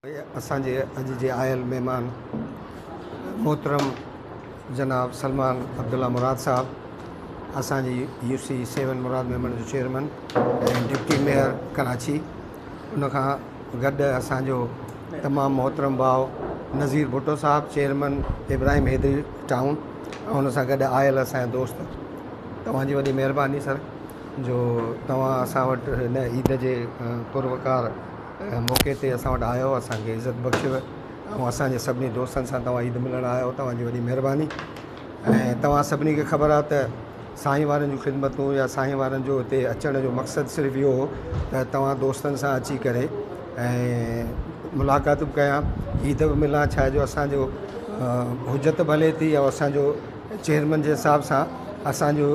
असांजे अॼु जे आयल महिमान मोहतरम जनाब सलमान अब्दुल्ला मुराद साहब, असांजी UC 7 मुराद मेमन जो चेयरमैन ऐं डिप्टी मेयर कराची। उनखां गॾु असांजो तमामु मोहतरम भाउ नज़ीर भुट्टो साहब, चेयरमैन इब्राहिम हैदरी टाउन, ऐं उन सां गॾु आयल असांजा दोस्त। तव्हांजी वॾी महिरबानी सर जो तव्हां असां वटि हिन ईद जे पुरवकार मौक़े ते असां वटि आयो, असांखे इज़त बख़्शियव ऐं असांजे सभिनी दोस्तनि सां तव्हां ईद मिलणु आयो। तव्हांजी वॾी महिरबानी। ऐं तव्हां सभिनी खे ख़बर आहे त साईं वारनि जूं ख़िदमतूं या साईं वारनि जो हिते अचण जो मक़सदु सिर्फ़ु इहो हो त तव्हां दोस्तनि सां अची करे ऐं मुलाक़ातूं कयां, ईद बि मिलां। छा जो असांजो हुजत भले थी ऐं असांजो चेयरमैन जे हिसाब सां असांजो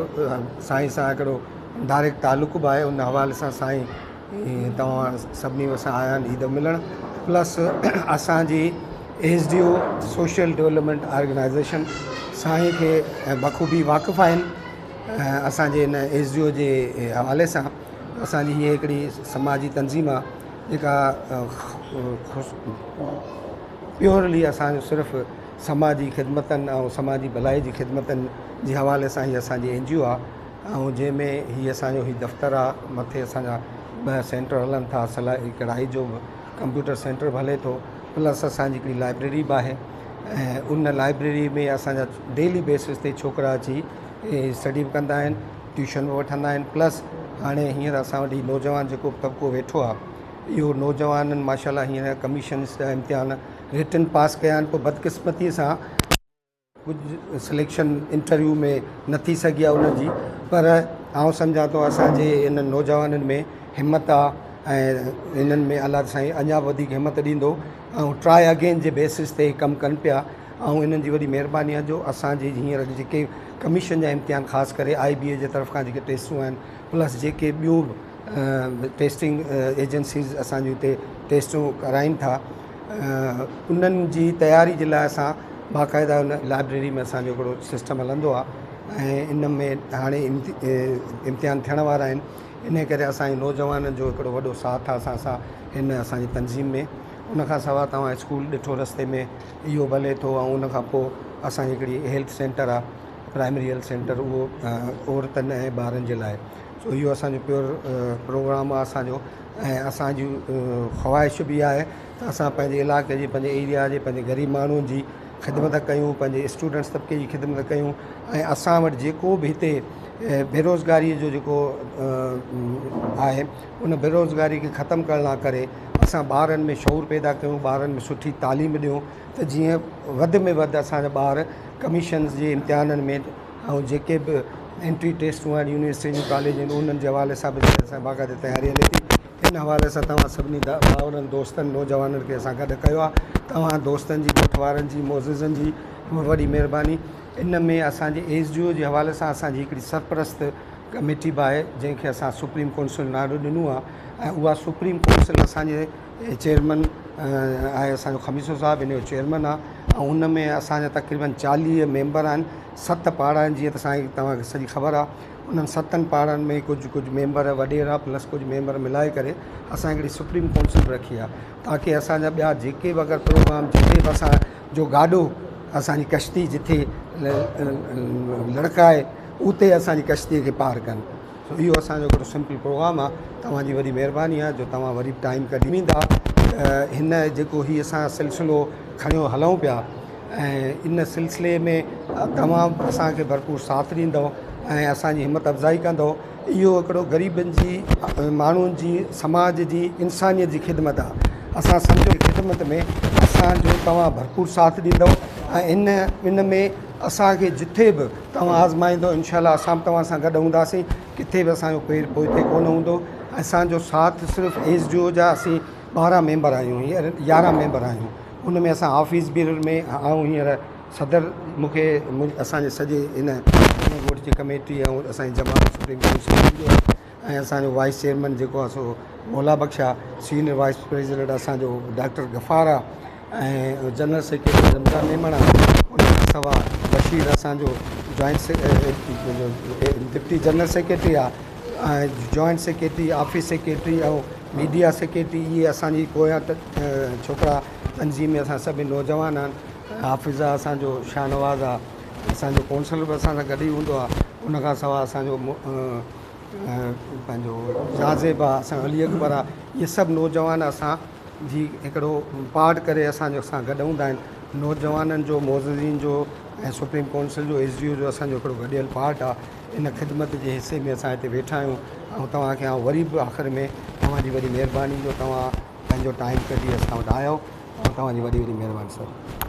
साईं सां हिकिड़ो डायरेक्ट तालुक़ु बि आहे। उन हवाले सां साईं तव्हां सभिनी सां आया आहिनि ईद मिलणु। प्लस असांजी SDO सोशल डेवलपमेंट ऑर्गेनाइज़ेशन साईं खे बख़ूबी वाक़ुफ़ु आहिनि। असांजे हिन SDO जे हवाले सां असांजी हीअ हिकिड़ी समाजी तंज़ीम आहे जेका प्योरली असांजो सिर्फ़ु समाजी ख़िदमतनि ऐं समाजी भलाई जी ख़िदमतनि जे हवाले सां हीअ असांजी NGO आहे। ऐं जंहिंमें हीअ असांजो हीअ दफ़्तरु आहे, मथे असांजा 2 सेंटर हलनि था, सिलाई कढ़ाई जो कंप्यूटर सेंटर बि हले थो, प्लस असांजी हिकिड़ी लाइब्रेरी बि आहे। ऐं उन लाइब्रेरी में असांजा डेली बेसिस ते छोकिरा अची स्टडी बि कंदा आहिनि, ट्यूशन बि वठंदा आहिनि। प्लस हाणे हींअर असां वटि नौजवान जेको तबिको वेठो आहे, इहो नौजवाननि माशाल्लाह हींअर कमीशन्स जा इम्तिहान रिटन पास कया आहिनि। पोइ बदकिस्मतीअ सां कुझु सिलेक्शन इंटरव्यू में न थी सघी आहे उनजी, पर आउं सम्झां थो असांजे इन नौजवाननि में हिमत आहे ऐं इन्हनि में अलाह साईं अञा वधीक हिमत ॾींदो ऐं ट्राई अगेन जे बेसिस ते कमु कनि पिया। ऐं इन्हनि जी वॾी महिरबानी आहे जो असांजी हींअर जेके कमीशन जा इम्तिहान ख़ासि करे IBA जे तरफ़ खां जेके टेस्टूं आहिनि, प्लस जेके ॿियूं टेस्टिंग एजेंसीज़ असांजूं हिते टेस्टूं कराइनि था, उन्हनि जी तयारी जे लाइ असां बाक़ाइदा उन लाइब्रेरी में असांजो हिकिड़ो सिस्टम हलंदो आहे। ऐं इन में हाणे इम्तिहान थियण वारा आहिनि, इन करे असांजे नौजवाननि जो हिकिड़ो वॾो साथ आहे असां हिन असांजी तंज़ीम में। उनखां सवाइ तव्हां स्कूल ॾिठो रस्ते में इहो भले थो, ऐं उनखां पोइ असांजी हिकिड़ी हेल्थ सेंटर आहे, प्राइमरी हेल्थ सेंटर, उहो औरतनि ऐं ॿारनि जे लाइ। सो इहो असांजो प्योर प्रोग्राम आहे असांजो। ऐं असांजी ख़्वाहिश बि आहे त असां पंहिंजे इलाइक़े जी, पंहिंजे एरिया जे, पंहिंजे ग़रीब माण्हुनि जी ख़िदमत कयूं, पंहिंजे स्टूडेंट्स तबिके जी ख़िदमत कयूं। ऐं असां वटि जेको बि हिते बेरोज़गारीअ जो जेको आहे, उन बेरोज़गारी खे ख़तमु करण लाइ करे असां ॿारनि में शौर पैदा कयूं, ॿारनि में सुठी तालीम ॾियूं त जीअं वधि में वधि असांजा ॿार कमीशन्स जे इम्तिहाननि में ऐं जेके बि एंट्री टेस्टूं आहिनि यूनिवर्सिटी जूं, कॉलेज आहिनि, उन्हनि जे हवाले सां बि असां बाक़ाइदा तयारी हले थी। हिन हवाले सां तव्हां सभिनी भाउरनि दोस्तनि नौजवाननि खे असां गॾु कयो आहे। तव्हां दोस्तनि जी, ॻोठ वारनि जी, मोज़िज़नि जी वॾी महिरबानी। इन में असांजे SDO जे हवाले सां असांजी हिकिड़ी सरपरस्त कमेटी बि आहे जंहिंखे असां सुप्रीम काउंसिल नालो ॾिनो आहे। ऐं उहा सुप्रीम काउंसिल असांजे चेयरमैन आहे असांजो खमीसो साहिबु, इन जो चेयरमैन आहे। ऐं उन में असांजा तक़रीबन 40 मेंबर आहिनि। 7 पाड़ा आहिनि, जीअं त तव्हांखे सॼी ख़बर आहे। उन्हनि 7 पाड़नि में कुझु मेंबर वॾेरा प्लस कुझु मेंबर मिलाए करे असां हिकिड़ी सुप्रीम काउंसिल रखी आहे, ताकी असांजा ॿिया जेके बि अगरि प्रोग्राम, जिते बि असांजो गाॾो, असांजी कश्ती जिथे लड़काए उते असांजी कश्तीअ खे पार कनि। सो इहो असांजो हिकिड़ो सिंपल प्रोग्राम आहे। तव्हांजी वॾी महिरबानी आहे जो तव्हां वरी टाइम कढी वेंदा। हिन जेको हीअ असां सिलसिलो खणियो हलूं पिया, ऐं इन सिलसिले में तमामु असांखे भरपूर साथ ॾींदव ऐं असांजी हिमत अफ़ज़ाई कंदव। इहो हिकिड़ो ग़रीबनि जी, माण्हुनि जी, समाज जी, इंसानियत जी ख़िदमत आहे। असां सम्झो ख़िदमत में असांजो तव्हां भरपूर साथ ॾींदव ऐं इन में असांखे जिथे बि तव्हां आज़माईंदो, इनशाला असां बि तव्हां सां गॾु हूंदासीं। किथे बि असांजो पेर पोइते कोन हूंदो। असांजो साथ सिर्फ़ु SDO जा असीं 12 मेंबर आहियूं, हींअर 11 मेंबर आहियूं। उन में असां ऑफिस बि में ऐं हींअर सदर मूंखे असांजे सॼे इन ॻोठ जी कमेटी ऐं असांजी जमात सुप्रीम काउंसिल ऐं असांजो वाइस चेयरमैन जेको आहे सो मौला बख्श आहे, सीनियर वाइस प्रेसिडेंट असांजो डॉक्टर गफ़ार आहे, ऐं जनरल सेक्रेटरी रमज़ान मेमण आहे। उनखां सवाइ बशीर असांजो जॉइंट डिप्टी जनरल सेक्रेटरी आहे, ऐं जॉइंट सेक्रेटरी, ऑफिस सेक्रेटरी ऐं मीडिया सेक्रेटरी इहे असांजी पोयां छोकिरा तंज़ीम में असां सभई नौजवान आहिनि। हाफ़िज़ आहे असांजो, शाहनवाज़ आहे, असांजो कौंसल बि असां सां गॾु ई हूंदो आहे। उनखां सवाइ असांजो पंहिंजो जाज़िब आहे, असां अली अकबर आहे। इहे सभु नौजवान असांजी हिकिड़ो पार्ट करे असांजो सां गॾु हूंदा आहिनि। नौजवाननि जो, मोअज़्ज़िज़ीन जो ऐं सुप्रीम काउंसिल जो, एसडीओ जो असांजो हिकिड़ो गॾियल पार्ट आहे। इन ख़िदमत जे हिसे में असां हिते वेठा आहियूं। ऐं तव्हांखे वरी बि आख़िर में तव्हांजी वॾी महिरबानी जो तव्हां पंहिंजो टाइम कढी असां वटि आहियो। ऐं तव्हांजी वॾी वॾी महिरबानी सर।